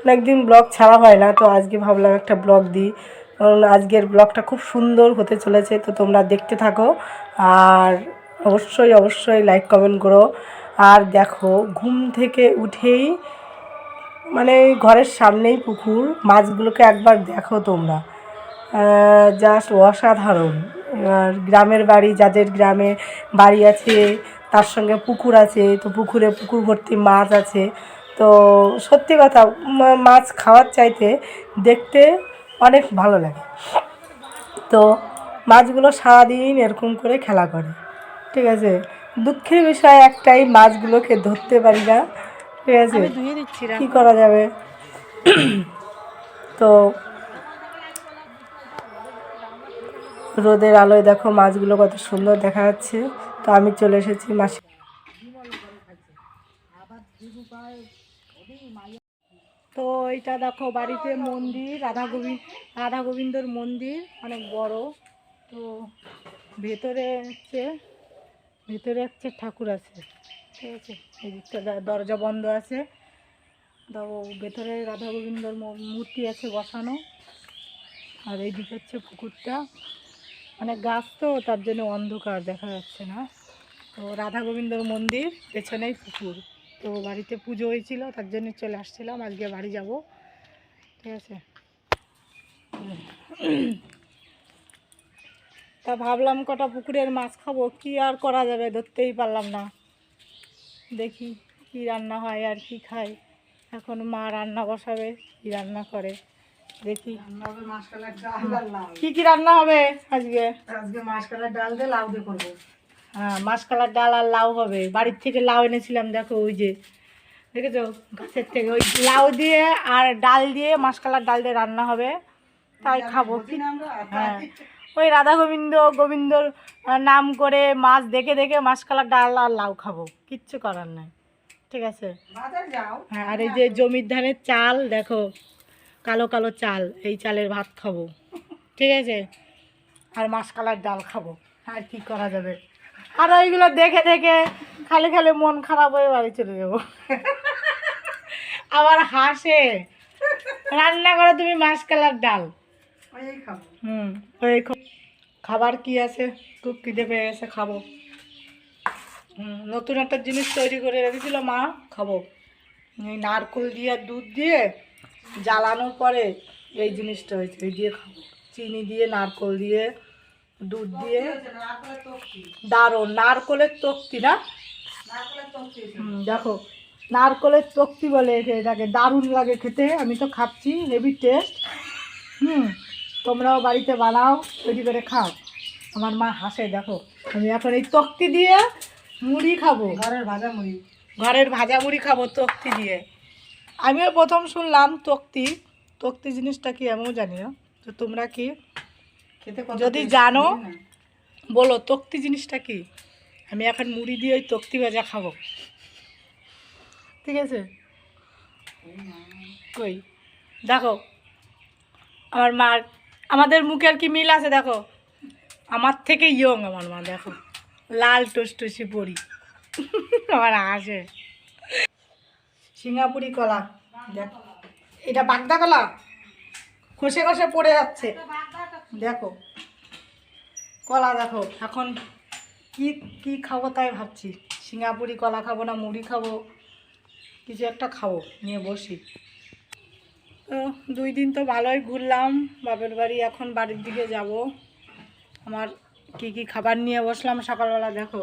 অনেকদিন ব্লগ ছাড়া হয় না, তো আজকে ভাবলাম একটা ব্লগ দিই, কারণ আজকের ব্লগটা খুব সুন্দর হতে চলেছে। তো তোমরা দেখতে থাকো আর অবশ্যই অবশ্যই লাইক কমেন্ট করো। আর দেখো, ঘুম থেকে উঠেই মানে ঘরের সামনেই পুকুর, মাছগুলোকে একবার দেখো তোমরা, জাস্ট অসাধারণ। আর গ্রামের বাড়ি, যাদের গ্রামে বাড়ি আছে তার সঙ্গে পুকুর আছে, তো পুকুর ভর্তি মাছ আছে। তো সত্যি কথা, মাছ খাওয়ার চাইতে দেখতে অনেক ভালো লাগে। তো মাছগুলো সারাদিন এরকম করে খেলা করে, ঠিক আছে। দুঃখের বিষয় একটাই, মাছগুলোকে ধরতে পারি না, ঠিক আছে, কী করা যাবে। তো রোদের আলোয় দেখো মাছগুলো কত সুন্দর দেখা যাচ্ছে। তো আমি চলে এসেছি মাসি। তো এটা দেখো বাড়িতে মন্দির, রাধা গোবিন্দর মন্দির অনেক বড়। তো ভেতরে হচ্ছে ঠাকুর আছে, ঠিক আছে। এই দিকটা দরজা বন্ধ আছে, তো ভেতরে রাধা গোবিন্দর মূর্তি আছে বসানো। আর এই দিকে হচ্ছে পুকুরটা, মানে গাছ তো তার জন্য অন্ধকার দেখা যাচ্ছে না। তো রাধা গোবিন্দর মন্দির, পেছনেই পুকুর। তো বাড়িতে পুজো হয়েছিল, তার জন্য চলে আসছিলাম, আজকে বাড়ি যাব, ঠিক আছে। তা ভাবলাম কটা পুকুরের মাছ খাবো, কি আর করা যাবে, ধরতেই পারলাম না। দেখি কি রান্না হয় আর কি খাই। এখন মা রান্না বসাবে, কি রান্না করে দেখি। কি কি রান্না হবে আজকে? মাসকলার ডাল দিয়ে লাউ দিয়ে করবো। হ্যাঁ, মাসকলার ডাল আর লাউ হবে। বাড়ির থেকে লাউ এনেছিলাম, দেখো ওই যে দেখেছো গাছের থেকে, ওই লাউ দিয়ে আর ডাল দিয়ে, মাসকলার ডাল দিয়ে রান্না হবে, তাই খাবো। হ্যাঁ, ওই রাধা গোবিন্দর নাম করে মাছ দেখে দেখে মাসকলার ডাল আর লাউ খাবো, কিচ্ছু করার নাই, ঠিক আছে। হ্যাঁ, আর এই যে জমির ধানের চাল দেখো, কালো কালো চাল, এই চালের ভাত খাবো, ঠিক আছে। আর মাসকলার ডাল খাবো, আর কি করা যাবে। আর ওইগুলো দেখে দেখে খালি খালি মন খারাপ হয়ে বাড়ি চলে যাবো। আবার হাসে, রান্না করো তুমি মাসকলার ডাল, ওই খাবার কি আছে, খুব খিদে পেয়ে গেছে, খাবো। নতুন একটা জিনিস তৈরি করে রেখেছিল মা, খাবো। এই নারকেল দিয়ে দুধ দিয়ে জ্বালানোর পরে এই জিনিসটা হয়েছে, এই দিয়ে খাবো। চিনি দিয়ে, নারকেল দিয়ে, দুধ দিয়ে, দারুণ। নারকেলের তক্তি না, দেখো নারকেলের তক্তি বলে এটাকে, দারুণ লাগে খেতে। আমি তো খাচ্ছি, হেভি টেস্ট। তোমরাও বাড়িতে বানাও, তৈরি করে খাও। আমার মা হাসে, দেখো আমি এখন এই তক্তি দিয়ে মুড়ি খাবো, ঘরের ভাজা মুড়ি খাবো তক্তি দিয়ে। আমিও প্রথম শুনলাম তক্তি জিনিসটা কি, আমিও জানি না। তো তোমরা কি যদি জানো বলো তক্তি জিনিসটা কি। আমি এখন মুড়ি দিয়ে ওই তক্তি ভাজা খাবো, ঠিক আছে। কই দেখো আমার মার, আমাদের মুখের কি মিল আছে দেখো। আমার থেকে ইয়ং আমার মা, দেখো লাল টুসটুসি পরি। আমার আসে সিঙ্গাপুরি কলা, দেখো এটা বাগদা কলা, খসে খসে পড়ে যাচ্ছে, দেখো কলা। দেখো এখন কি কি খাবো তাই ভাবছি, সিঙ্গাপুরি কলা খাবো না মুড়ি খাবো, কিছু একটা খাবো, নিয়ে বসি। তো 2 দিন তো ভালোই ঘুরলাম বাপের বাড়ি, এখন বাড়ির দিকে যাব। আমার কি কি খাবার নিয়ে বসলাম সকালবেলা, দেখো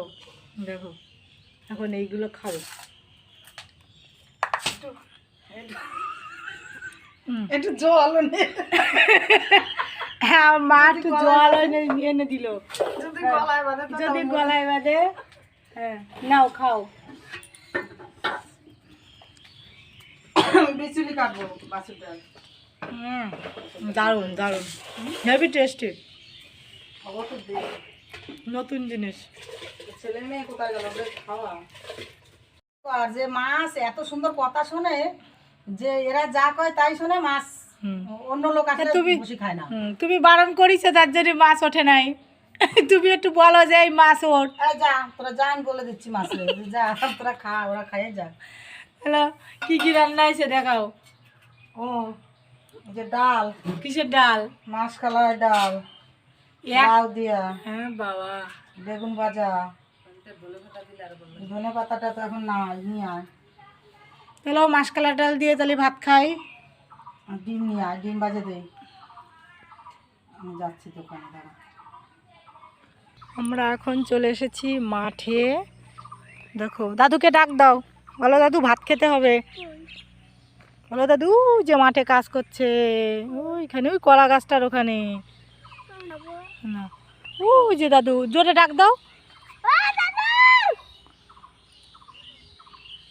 দেখো এখন এইগুলো খাবো। একটু জল হ্যাঁ, মা একটু জল এনে দিল, যদি গলায় বাঁধে। হ্যাঁ নাও খাও। বিচুলি কাটবো মাছের ডাল। দারুণ দারুণ, হেভি টেস্টি, নতুন জিনিস। ছেলে মেয়ে কোথায় গেল খাওয়া। আর যে মাছ এত সুন্দর কথা শোনে, যে এরা যা কয় তাই শোনে, মাছ অন্য লোক আসলে বসে খায় না। তুমি বারণ করিস, তার জন্য মাছ ওঠে নাই। তুমি একটু বলো যে এই মাছ ওঠ, যা তোরা যা, আমি বলে দিচ্ছি মাছ যা, তোরা খা, ওরা খাইয়ে যা। হ্যালো, কি কি রান্না হয়েছে দেখাও। ও এই যে ডাল, কিসের ডাল? মাসকলাই ডাল, লাউ দিয়া, হ্যাঁ বাবা, বেগুন ভাজা, ধনে পাতাটা তো এখন না নিয়ে আয়। তাহলে মাসকলাই ডাল দিয়ে তাহলে ভাত খাই। ডিম নিয়ে আয়, ডিম ভাজে দেই। আমি যাচ্ছি দোকানে, দাঁড়া। আমরা এখন চলে এসেছি মাঠে। দেখো দাদুকে ডাক দাও, বলো দাদু ভাত খেতে হবে। বলো দাদু যে মাঠে কাজ করছে ওইখানে, ওই কলা গাছটার ওখানে না, ওই যে দাদু, জোরে ডাক দাও,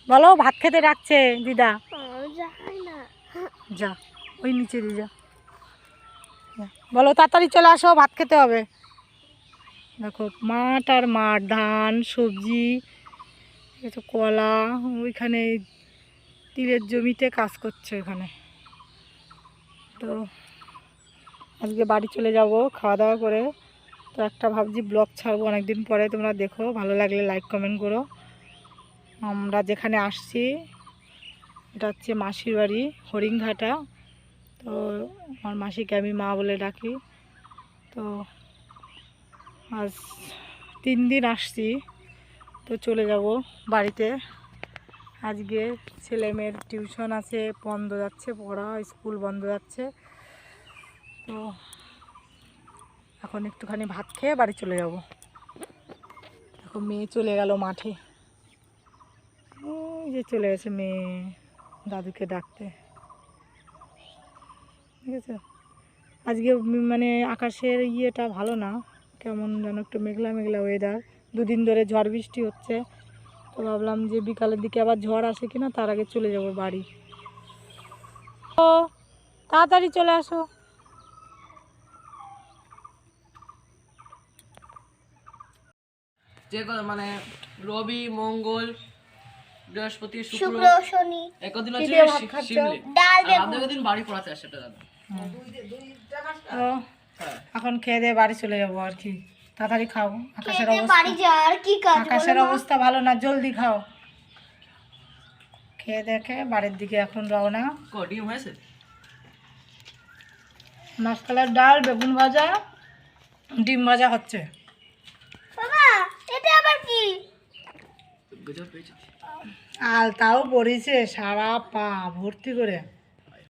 বলো ভাত খেতে ডাকছে দিদা। যা ওই নিচে দিয়ে যা, বলো তাড়াতাড়ি চলে আসো, ভাত খেতে হবে। দেখো মাঠ আর মাঠ, ধান সবজি, তো কলা, ওইখানে তীরের জমিতে কাজ করছে ওখানে। তো আজকে বাড়ি চলে যাব খাওয়া দাওয়া করে। তো একটা ভাবছি ব্লগ ছাড়বো অনেকদিন পরে, তোমরা দেখো, ভালো লাগলে লাইক কমেন্ট করো। আমরা যেখানে আসছি এটা হচ্ছে মাসির বাড়ি, হরিণঘাটা। তো আমার মাসিকে আমি মা বলে ডাকি। তো আজ 3 দিন আসছি, তো চলে যাব বাড়িতে। আজকে ছেলে মেয়ের টিউশন আছে, বন্ধ যাচ্ছে, পড়া স্কুল বন্ধ যাচ্ছে। তো এখন একটুখানি ভাত খেয়ে বাড়ি চলে যাব। দেখো মেয়ে চলে গেল মাঠে, ওই যে চলে গেছে মেয়ে দাদুকে ডাকতে, ঠিক আছে। আজকে মানে আকাশের ইয়েটা ভালো না, কেমন যেন একটু মেঘলা মেঘলা ওয়েদার, 2 দিন ধরে ঝড় বৃষ্টি হচ্ছে। তো ভাবলাম যে বিকালের দিকে আবার ঝড় আসে কিনা, তার আগে চলে যাব বাড়ি। তো তাড়াতাড়ি চলে আসো। যে মানে রবি মঙ্গল বৃহস্পতি শুক্র শনি একদিন কি আছে দিয়ে ভাত খাচ্ছ? শিমলে ডাল আর বেগুন। আমাদের দিন বাড়ি পড়াতে আসে সেটা জানো। তো এখন খেয়ে দিয়ে বাড়ি চলে যাব আর কি। তাড়াতাড়ি খাও, আকাশের খেতে অবস্থা, বাড়ি যা আর কি কাজ আকাশের বলো মা? অবস্থা ভালো না, জলদি খাও। খেয়ে দেখে বাড়ির দিকে এখন রওনা। ডিম হয়েছে মাসকলাইয়ের ডাল, বেগুন ভাজা, ডিম ভাজা হচ্ছে। বাবা এটা আবার কি? বেজর পেয়েছি আলতাও পড়েছে সারা পা ভর্তি করে।